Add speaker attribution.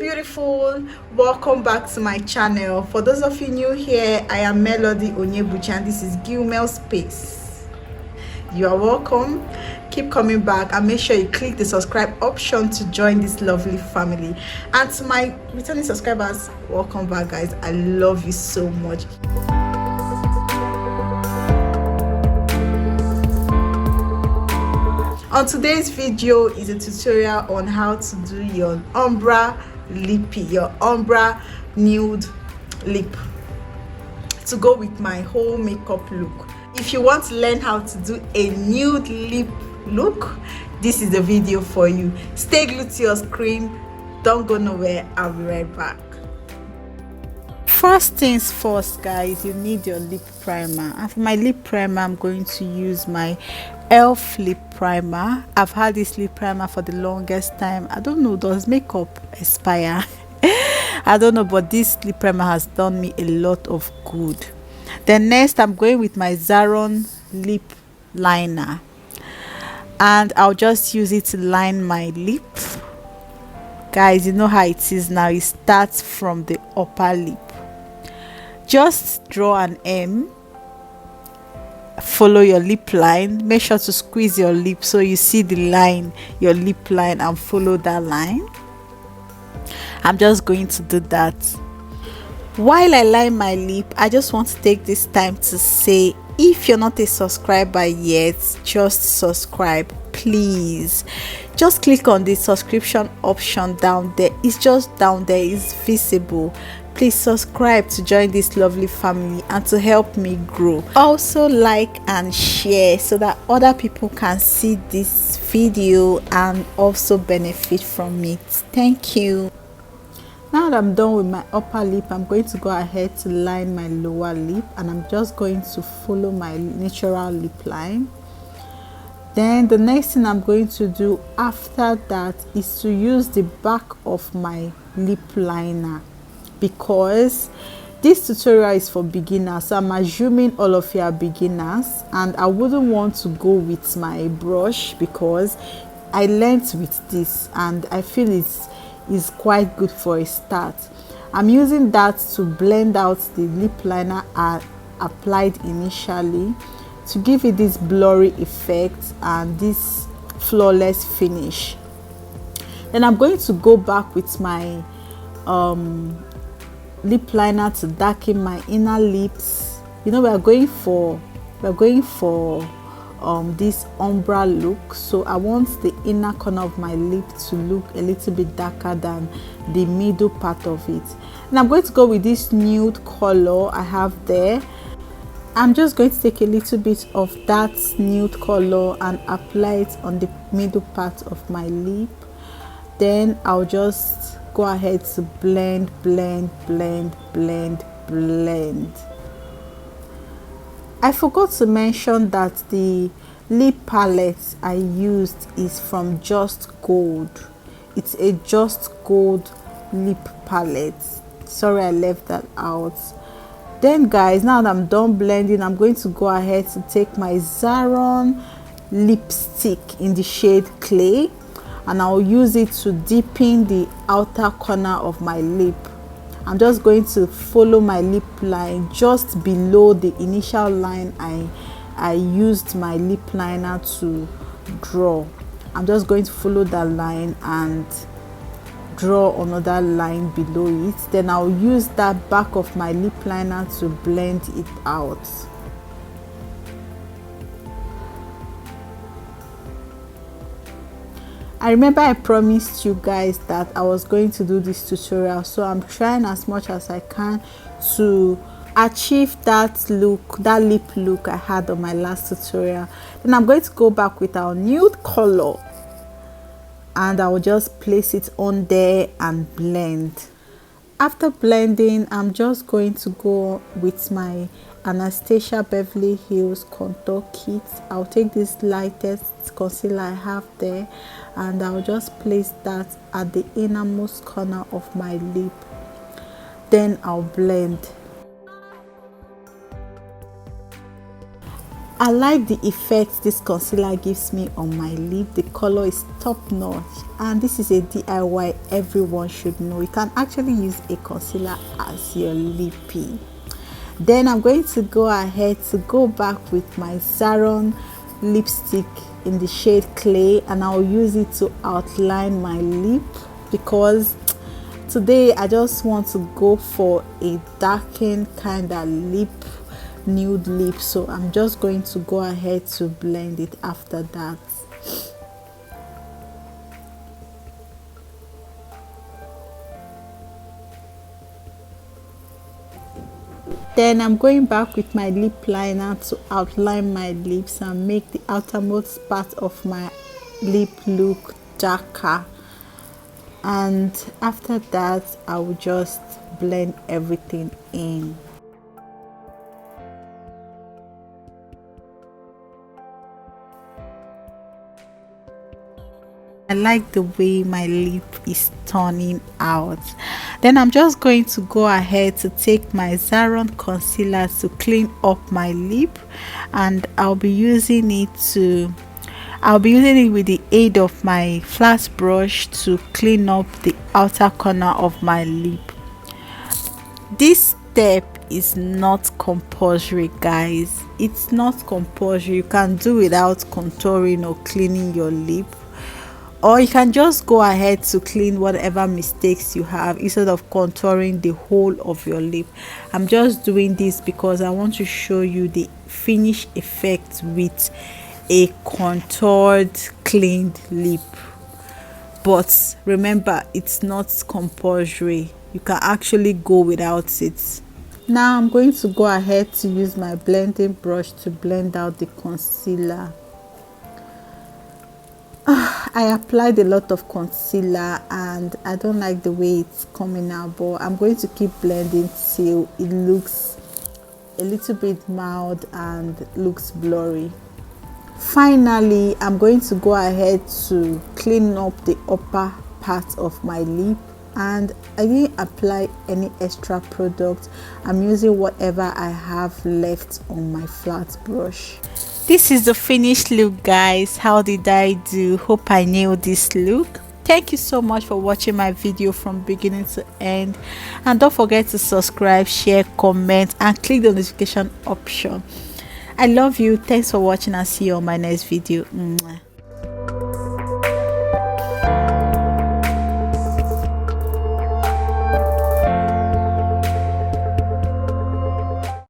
Speaker 1: beautiful, welcome back to my channel. For those of you new here, I am Melody Onyebuchi and this is Gewmel Space. You are welcome. Keep coming back and make sure you click the subscribe option to join this lovely family. And to my returning subscribers, welcome back guys. I love you so much. On today's video is a tutorial on how to do your ombré lippy, your ombré nude lip to go with my whole makeup look. If you want to learn how to do a nude lip look, this is the video for you. Stay glued to your screen, don't go nowhere. I'll be right back. First things first guys, you need your lip primer, and for my lip primer I'm going to use my elf lip primer. I've had this lip primer for the longest time. I don't know, does makeup expire? I don't know, but this lip primer has done me a lot of good. Then next I'm going with my Zaron lip liner, and I'll just use it to line my lip. Guys, you know how it is now, it starts from the upper lip. Just draw an M, follow your lip line, make sure to squeeze your lip so you see the line, your lip line, and follow that line. I'm just going to do that. While I line my lip, I just want to take this time to say, if you're not a subscriber yet, just subscribe, please. Just click on the subscription option down there. It's just down there, it's visible. Please subscribe to join this lovely family and to help me grow. Also like and share so that other people can see this video and also benefit from it. Thank you. Now that I'm done with my upper lip, I'm going to go ahead to line my lower lip, and I'm just going to follow my natural lip line. Then the next thing I'm going to do after that is to use the back of my lip liner, because this tutorial is for beginners, so I'm assuming all of you are beginners, and I wouldn't want to go with my brush because I learned with this and I feel it's quite good for a start. I'm using that to blend out the lip liner I applied initially to give it this blurry effect and this flawless finish. Then I'm going to go back with my lip liner to darken my inner lips. You know, we're going for this ombre look, so I want the inner corner of my lip to look a little bit darker than the middle part of it. And I'm going to go with this nude color I have there. I'm just going to take a little bit of that nude color and apply it on the middle part of my lip. Then I'll just go ahead to blend. I forgot to mention that the lip palette I used is from Just Gold. It's a Just Gold lip palette. Sorry I left that out. Then guys, now that I'm done blending, I'm going to go ahead to take my Zaron lipstick in the shade Clay, and I'll use it to deepen the outer corner of my lip. I'm just going to follow my lip line just below the initial line I used my lip liner to draw. I'm just going to follow that line and draw another line below it. Then I'll use that back of my lip liner to blend it out. I remember I promised you guys that I was going to do this tutorial, so I'm trying as much as I can to achieve that look, that lip look I had on my last tutorial. Then I'm going to go back with our nude color and I'll just place it on there and blend. After blending, I'm just going to go with my Anastasia Beverly Hills contour kit. I'll take this lightest concealer I have there and I'll just place that at the innermost corner of my lip. Then I'll blend. I like the effect this concealer gives me on my lip. The color is top notch, and this is a DIY everyone should know. You can actually use a concealer as your lippy. Then I'm going to go ahead to go back with my Zaron lipstick in the shade Clay, and I'll use it to outline my lip because today I just want to go for a darkened kind of lip, nude lip. So I'm just going to go ahead to blend it after that. Then I'm going back with my lip liner to outline my lips and make the outermost part of my lip look darker. And after that, I will just blend everything in. I like the way my lip is turning out. Then I'm just going to go ahead to take my Zaron concealer to clean up my lip, and I'll be using it with the aid of my flat brush to clean up the outer corner of my lip. This step is not compulsory, guys. It's not compulsory. You can do without contouring or cleaning your lip, or you can just go ahead to clean whatever mistakes you have instead of contouring the whole of your lip. I'm just doing this because I want to show you the finish effect with a contoured cleaned lip. But remember, it's not compulsory. You can actually go without it. Now I'm going to go ahead to use my blending brush to blend out the concealer. I applied a lot of concealer and I don't like the way it's coming out, but I'm going to keep blending till it looks a little bit mild and looks blurry. Finally, I'm going to go ahead to clean up the upper part of my lip, and I didn't apply any extra product. I'm using whatever I have left on my flat brush. This is the finished look, guys. How did I do? Hope I nailed this look. Thank you so much for watching my video from beginning to end, and don't forget to subscribe, share, comment, and click the notification option. I love you. Thanks for watching, and see you on my next video. Mwah.